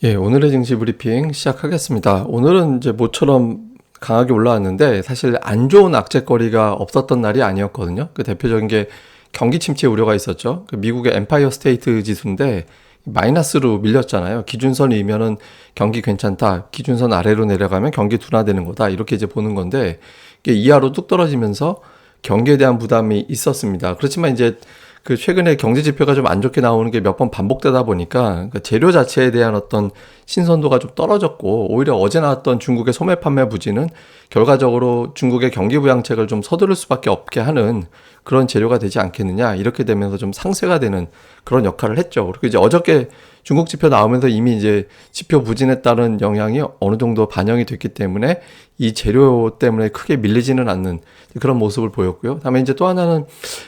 예, 오늘의 증시 브리핑 시작하겠습니다. 오늘은 이제 모처럼 강하게 올라왔는데 사실 안 좋은 악재거리가 없었던 날이 아니었거든요. 그 대표적인 게 경기 침체 우려가 있었죠. 그 미국의 엠파이어 스테이트 지수인데 마이너스로 밀렸잖아요. 기준선이면은 경기 괜찮다. 기준선 아래로 내려가면 경기 둔화되는 거다. 이렇게 이제 보는 건데 이게 이하로 뚝 떨어지면서 경기에 대한 부담이 있었습니다. 그렇지만 이제 그 최근에 경제 지표가 좀 안 좋게 나오는 게 몇 번 반복되다 보니까 그 재료 자체에 대한 어떤 신선도가 좀 떨어졌고, 오히려 어제 나왔던 중국의 소매 판매 부진은 결과적으로 중국의 경기 부양책을 좀 서두를 수밖에 없게 하는 그런 재료가 되지 않겠느냐, 이렇게 되면서 좀 상쇄가 되는 그런 역할을 했죠. 그리고 이제 어저께 중국 지표 나오면서 이미 이제 지표 부진에 따른 영향이 어느 정도 반영이 됐기 때문에 이 재료 때문에 크게 밀리지는 않는 그런 모습을 보였고요. 다음에 이제 또 하나는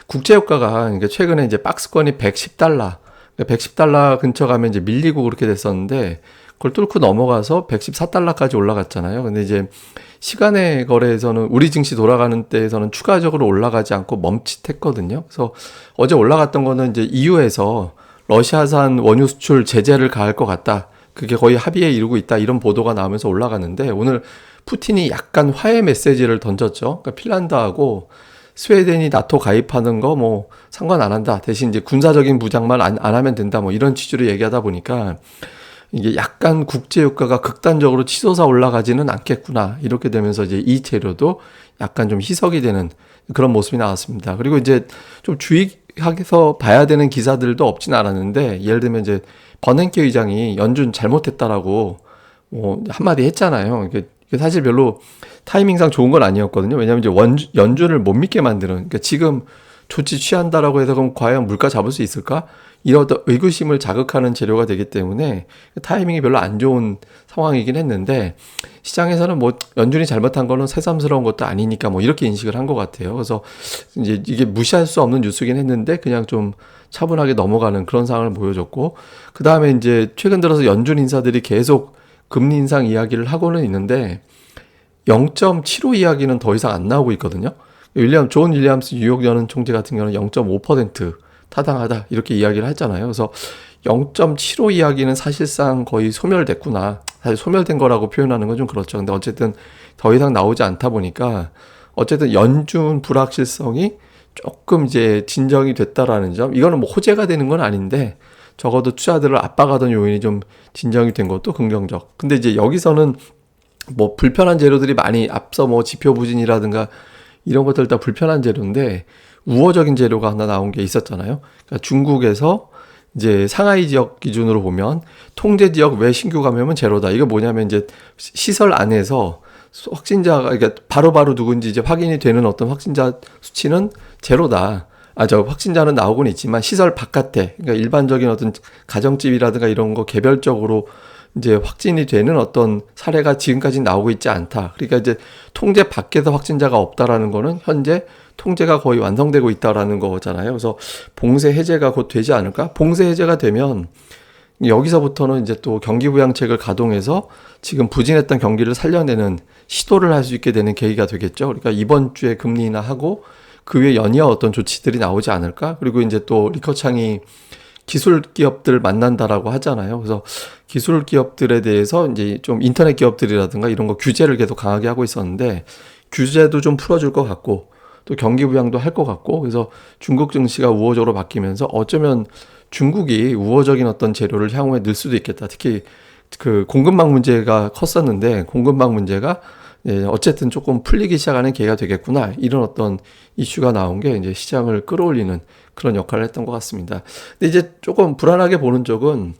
국제 유가가 최근에 이제 박스권이 110달러, 110달러 근처 가면 이제 밀리고 그렇게 됐었는데 그걸 뚫고 넘어가서 114달러까지 올라갔잖아요. 근데 이제 시간의 거래에서는 우리 증시 돌아가는 때에서는 추가적으로 올라가지 않고 멈칫했거든요. 그래서 어제 올라갔던 거는 이제 EU에서 러시아산 원유 수출 제재를 가할 것 같다. 그게 거의 합의에 이르고 있다. 이런 보도가 나오면서 올라갔는데 오늘 푸틴이 약간 화해 메시지를 던졌죠. 그러니까 핀란드하고 스웨덴이 나토 가입하는 거 뭐 상관 안 한다. 대신 이제 군사적인 무장만 안 하면 된다. 뭐 이런 취지로 얘기하다 보니까 이게 약간 국제 유가가 극단적으로 치솟아 올라가지는 않겠구나. 이렇게 되면서 이제 이 재료도 약간 좀 희석이 되는 그런 모습이 나왔습니다. 그리고 이제 좀 주의해서 봐야 되는 기사들도 없진 않았는데, 예를 들면 이제 버냉키 의장이 연준 잘못했다라고 뭐 한마디 했잖아요. 이게 사실 별로 타이밍상 좋은 건 아니었거든요. 왜냐하면 이제 연준을 못 믿게 만드는, 그러니까 지금 조치 취한다라고 해서 그럼 과연 물가 잡을 수 있을까? 이런 어떤 의구심을 자극하는 재료가 되기 때문에 타이밍이 별로 안 좋은 상황이긴 했는데, 시장에서는 뭐 연준이 잘못한 거는 새삼스러운 것도 아니니까 뭐 이렇게 인식을 한 것 같아요. 그래서 이제 이게 무시할 수 없는 뉴스긴 했는데 그냥 좀 차분하게 넘어가는 그런 상황을 보여줬고, 그 다음에 이제 최근 들어서 연준 인사들이 계속 금리 인상 이야기를 하고는 있는데 0.75 이야기는 더 이상 안 나오고 있거든요. 존 윌리엄스 뉴욕 연은 총재 같은 경우는 0.5% 타당하다 이렇게 이야기를 했잖아요. 그래서 0.75 이야기는 사실상 거의 소멸됐구나. 사실 소멸된 거라고 표현하는 건 좀 그렇죠. 근데 어쨌든 더 이상 나오지 않다 보니까 어쨌든 연준 불확실성이 조금 이제 진정이 됐다라는 점. 이거는 뭐 호재가 되는 건 아닌데 적어도 투자들을 압박하던 요인이 좀 진정이 된 것도 긍정적. 근데 이제 여기서는 뭐 불편한 재료들이 많이, 앞서 뭐 지표 부진이라든가 이런 것들 다 불편한 재료인데 우호적인 재료가 하나 나온 게 있었잖아요. 그러니까 중국에서 이제 상하이 지역 기준으로 보면 통제 지역 외 신규 감염은 제로다. 이거 뭐냐면 이제 시설 안에서 확진자가, 그러니까 바로바로 누군지 이제 확인이 되는 어떤 확진자 수치는 제로다. 확진자는 나오곤 있지만 시설 바깥에, 그러니까 일반적인 어떤 가정집이라든가 이런 거 개별적으로 이제 확진이 되는 어떤 사례가 지금까지 나오고 있지 않다. 그러니까 이제 통제 밖에서 확진자가 없다라는 거는 현재 통제가 거의 완성되고 있다라는 거잖아요. 그래서 봉쇄 해제가 곧 되지 않을까? 봉쇄 해제가 되면 여기서부터는 이제 또 경기 부양책을 가동해서 지금 부진했던 경기를 살려내는 시도를 할 수 있게 되는 계기가 되겠죠. 그러니까 이번 주에 금리 인하하고 그 외에 연이어 어떤 조치들이 나오지 않을까? 그리고 이제 또 리커창이 기술 기업들 만난다라고 하잖아요. 그래서 기술 기업들에 대해서 이제 좀 인터넷 기업들이라든가 이런 거 규제를 계속 강하게 하고 있었는데 규제도 좀 풀어줄 것 같고 또 경기 부양도 할 것 같고, 그래서 중국 증시가 우호적으로 바뀌면서 어쩌면 중국이 우호적인 어떤 재료를 향후에 넣을 수도 있겠다. 특히 그 공급망 문제가 컸었는데 공급망 문제가 어쨌든 조금 풀리기 시작하는 계기가 되겠구나. 이런 어떤 이슈가 나온 게 이제 시장을 끌어올리는 그런 역할을 했던 것 같습니다. 근데 이제 조금 불안하게 보는 쪽은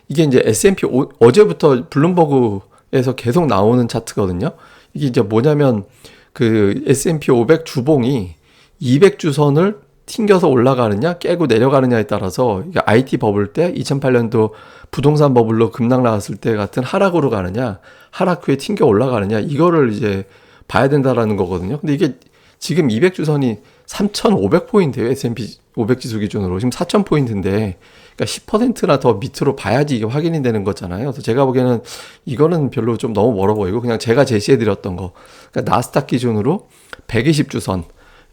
이게 이제 S&P 어제부터 블룸버그에서 계속 나오는 차트거든요. 이게 이제 뭐냐면 그 S&P 500 주봉이 200주선을 튕겨서 올라가느냐 깨고 내려가느냐에 따라서 IT 버블 때 2008년도 부동산 버블로 급락 나왔을 때 같은 하락으로 가느냐 하락 후에 튕겨 올라가느냐 이거를 이제 봐야 된다라는 거거든요. 근데 이게 지금 200주선이 3,500포인트예요. S&P 500 지수 기준으로 지금 4,000포인트인데 그러니까 10%나 더 밑으로 봐야지 이게 확인이 되는 거잖아요. 그래서 제가 보기에는 이거는 별로 좀 너무 멀어 보이고 그냥 제가 제시해 드렸던 거, 그러니까 나스닥 기준으로 120주선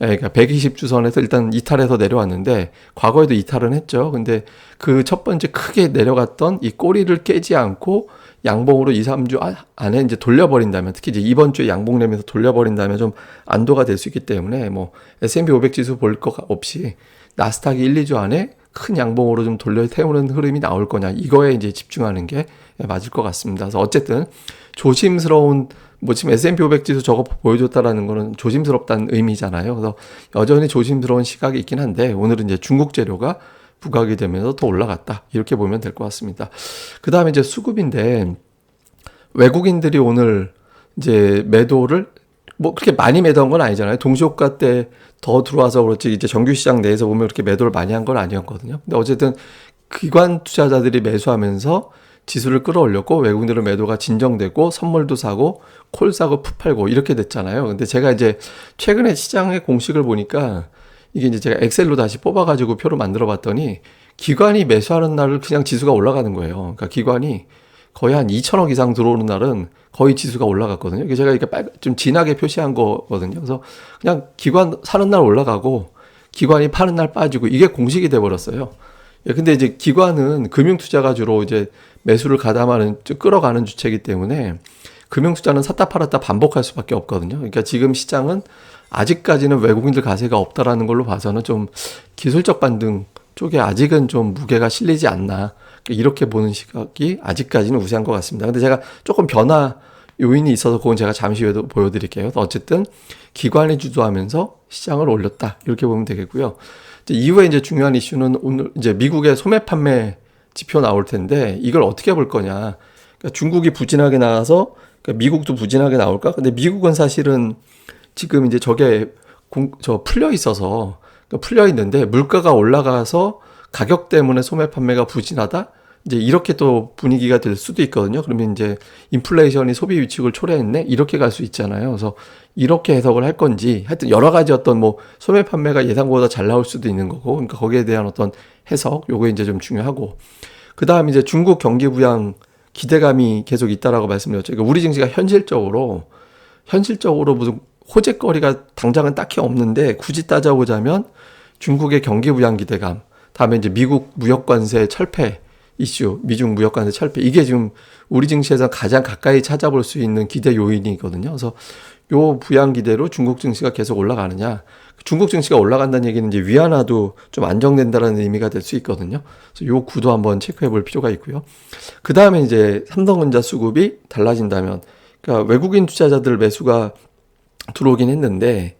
그러니까 120주선에서 일단 이탈해서 내려왔는데 과거에도 이탈은 했죠. 근데 그 첫 번째 크게 내려갔던 이 꼬리를 깨지 않고 양봉으로 2, 3주 안에 이제 돌려버린다면, 특히 이제 이번 주에 양봉 내면서 돌려버린다면 좀 안도가 될 수 있기 때문에 뭐 S&P 500 지수 볼 것 없이 나스닥이 1, 2주 안에 큰 양봉으로 좀 돌려 태우는 흐름이 나올 거냐, 이거에 이제 집중하는 게 맞을 것 같습니다. 그래서 어쨌든 조심스러운, 뭐 지금 S&P 500 지수 저거 보여줬다라는 거는 조심스럽다는 의미잖아요. 그래서 여전히 조심스러운 시각이 있긴 한데, 오늘은 이제 중국 재료가 부각이 되면서 더 올라갔다, 이렇게 보면 될 것 같습니다. 그 다음에 이제 수급인데, 외국인들이 오늘 이제 매도를 뭐 그렇게 많이 매도한 건 아니잖아요. 동시호가 때 더 들어와서 그렇지, 이제 정규 시장 내에서 보면 그렇게 매도를 많이 한 건 아니었거든요. 근데 어쨌든 기관 투자자들이 매수하면서 지수를 끌어올렸고, 외국인들은 매도가 진정되고 선물도 사고 콜 사고 풋 팔고 이렇게 됐잖아요. 근데 제가 이제 최근에 시장의 공식을 보니까, 이게 이제 제가 엑셀로 다시 뽑아가지고 표로 만들어 봤더니, 기관이 매수하는 날을 그냥 지수가 올라가는 거예요. 그러니까 기관이 거의 한 2천억 이상 들어오는 날은 거의 지수가 올라갔거든요. 이게 제가 이렇게 좀 진하게 표시한 거거든요. 그래서 그냥 기관 사는 날 올라가고 기관이 파는 날 빠지고, 이게 공식이 돼 버렸어요. 근데 이제 기관은 금융투자가 주로 이제 매수를 가담하는, 끌어가는 주체이기 때문에 금융투자는 샀다 팔았다 반복할 수밖에 없거든요. 그러니까 지금 시장은 아직까지는 외국인들 가세가 없다라는 걸로 봐서는 좀 기술적 반등 쪽에 아직은 좀 무게가 실리지 않나, 이렇게 보는 시각이 아직까지는 우세한 것 같습니다. 근데 제가 조금 변화 요인이 있어서 그건 제가 잠시 후에 보여드릴게요. 어쨌든 기관이 주도하면서 시장을 올렸다, 이렇게 보면 되겠고요. 이후에 이제 중요한 이슈는 오늘 이제 미국의 소매 판매 지표 나올 텐데, 이걸 어떻게 볼 거냐. 그러니까 중국이 부진하게 나와서 그러니까 미국도 부진하게 나올까? 근데 미국은 사실은 지금 이제 저게 풀려 있어서, 그러니까 풀려 있는데 물가가 올라가서 가격 때문에 소매 판매가 부진하다, 이제 이렇게 또 분위기가 될 수도 있거든요. 그러면 이제 인플레이션이 소비 위축을 초래했네, 이렇게 갈 수 있잖아요. 그래서 이렇게 해석을 할 건지, 하여튼 여러 가지 어떤 뭐 소매 판매가 예상보다 잘 나올 수도 있는 거고, 그러니까 거기에 대한 어떤 해석, 요거 이제 좀 중요하고, 그 다음 이제 중국 경기 부양 기대감이 계속 있다라고 말씀드렸죠. 그러니까 우리 증시가 현실적으로 무슨 호재거리가 당장은 딱히 없는데, 굳이 따져보자면 중국의 경기 부양 기대감, 다음에 이제 미국 무역관세 철폐 이슈, 미중 무역관세 철폐, 이게 지금 우리 증시에서 가장 가까이 찾아볼 수 있는 기대 요인이거든요. 그래서 요 부양 기대로 중국 증시가 계속 올라가느냐, 중국 증시가 올라간다는 얘기는 이제 위안화도 좀 안정된다라는 의미가 될 수 있거든요. 그래서 요 구도 한번 체크해 볼 필요가 있고요. 그 다음에 이제 삼성전자 수급이 달라진다면, 그러니까 외국인 투자자들 매수가 들어오긴 했는데,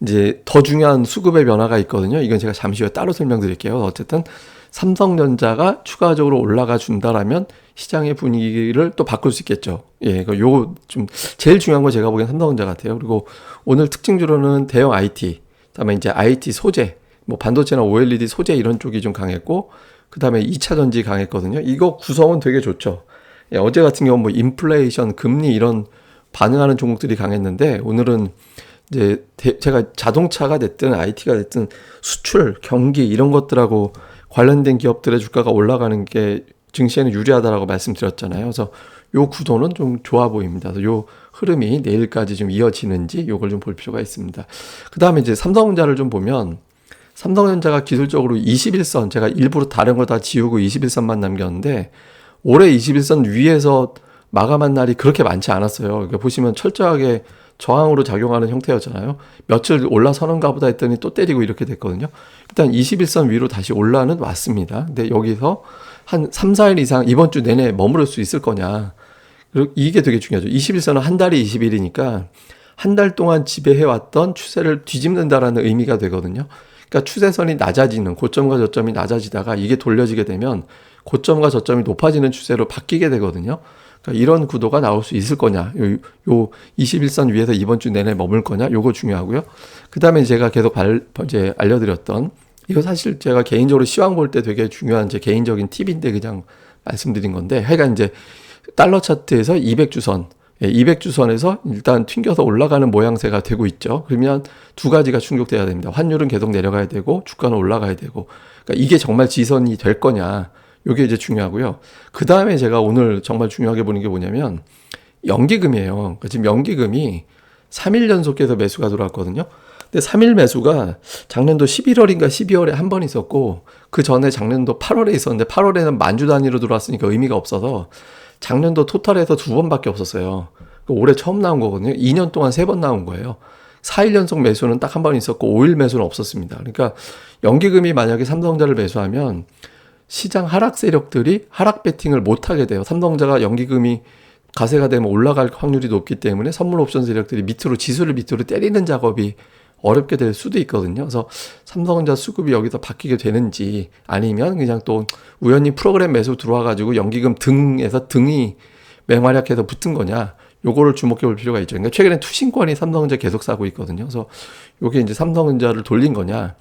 이제 더 중요한 수급의 변화가 있거든요. 이건 제가 잠시 후에 따로 설명드릴게요. 어쨌든 삼성전자가 추가적으로 올라가 준다라면 시장의 분위기를 또 바꿀 수 있겠죠. 예, 요거 좀 제일 중요한 거 제가 보기엔 삼성전자 같아요. 그리고 오늘 특징주로는 대형 IT, 그다음에 이제 IT 소재, 뭐 반도체나 OLED 소재 이런 쪽이 좀 강했고, 그다음에 2차 전지 강했거든요. 이거 구성은 되게 좋죠. 예, 어제 같은 경우 뭐 인플레이션, 금리 이런 반응하는 종목들이 강했는데, 오늘은 이제 제가 자동차가 됐든 IT가 됐든 수출, 경기 이런 것들하고 관련된 기업들의 주가가 올라가는 게 증시에는 유리하다라고 말씀드렸잖아요. 그래서 요 구도는 좀 좋아 보입니다. 그래서 요 흐름이 내일까지 좀 이어지는지 요걸 좀 볼 필요가 있습니다. 그 다음에 이제 삼성전자를 좀 보면, 삼성전자가 기술적으로 21선, 제가 일부러 다른 거 다 지우고 21선만 남겼는데, 올해 21선 위에서 마감한 날이 그렇게 많지 않았어요. 그러니까 보시면 철저하게 저항으로 작용하는 형태였잖아요. 며칠 올라서는가 보다 했더니 또 때리고 이렇게 됐거든요. 일단 21선 위로 다시 올라는 왔습니다. 근데 여기서 한 3, 4일 이상 이번 주 내내 머무를 수 있을 거냐. 이게 되게 중요하죠. 21선은 한 달이 20일이니까 한 달 동안 지배해왔던 추세를 뒤집는다라는 의미가 되거든요. 그러니까 추세선이 낮아지는, 고점과 저점이 낮아지다가 이게 돌려지게 되면 고점과 저점이 높아지는 추세로 바뀌게 되거든요. 그러니까 이런 구도가 나올 수 있을 거냐, 요 21선 위에서 이번 주 내내 머물 거냐, 요거 중요하고요. 그 다음에 제가 계속 이제 알려드렸던, 이거 사실 제가 개인적으로 시황 볼 때 되게 중요한 제 개인적인 팁인데 그냥 말씀드린 건데, 하여간 이제 달러 차트에서 200주선, 200주선에서 일단 튕겨서 올라가는 모양새가 되고 있죠. 그러면 두 가지가 충족돼야 됩니다. 환율은 계속 내려가야 되고 주가는 올라가야 되고, 그러니까 이게 정말 지선이 될 거냐, 요게 이제 중요하고요. 그 다음에 제가 오늘 정말 중요하게 보는 게 뭐냐면 연기금이에요. 그러니까 지금 연기금이 3일 연속해서 매수가 들어왔거든요. 근데 3일 매수가 작년도 11월인가 12월에 한 번 있었고 그 전에 작년도 8월에 있었는데 8월에는 만주 단위로 들어왔으니까 의미가 없어서 작년도 토탈에서 2번밖에 없었어요. 올해 처음 나온 거거든요. 2년 동안 3번 나온 거예요. 4일 연속 매수는 딱 한 번 있었고 5일 매수는 없었습니다. 그러니까 연기금이 만약에 삼성전자를 매수하면 시장 하락 세력들이 하락 베팅을 못 하게 돼요. 삼성전자가 연기금이 가세가 되면 올라갈 확률이 높기 때문에 선물 옵션 세력들이 지수를 밑으로 때리는 작업이 어렵게 될 수도 있거든요. 그래서 삼성전자 수급이 여기서 바뀌게 되는지 아니면 그냥 또 우연히 프로그램 매수 들어와가지고 연기금 등이 맹활약해서 붙은 거냐, 요거를 주목해 볼 필요가 있죠. 그러니까 최근에 투신권이 삼성전자 계속 사고 있거든요. 그래서 요게 이제 삼성전자를 돌린 거냐,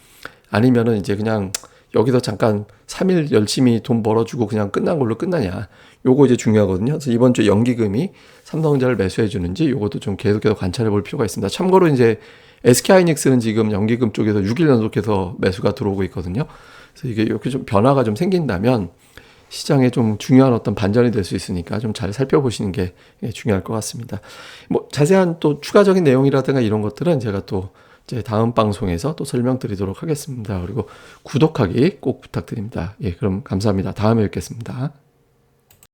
아니면은 이제 그냥 여기서 잠깐 3일 열심히 돈 벌어주고 그냥 끝난 걸로 끝나냐, 요거 이제 중요하거든요. 그래서 이번 주 연기금이 삼성전자를 매수해 주는지 요것도 좀 계속해서 관찰해 볼 필요가 있습니다. 참고로 이제 SK하이닉스는 지금 연기금 쪽에서 6일 연속해서 매수가 들어오고 있거든요. 그래서 이게 이렇게 좀 변화가 좀 생긴다면 시장에 좀 중요한 어떤 반전이 될 수 있으니까 좀 잘 살펴보시는 게 중요할 것 같습니다. 뭐 자세한 또 추가적인 내용이라든가 이런 것들은 제가 또 이제 다음 방송에서 또 설명드리도록 하겠습니다. 그리고 구독하기 꼭 부탁드립니다. 예, 그럼 감사합니다. 다음에 뵙겠습니다.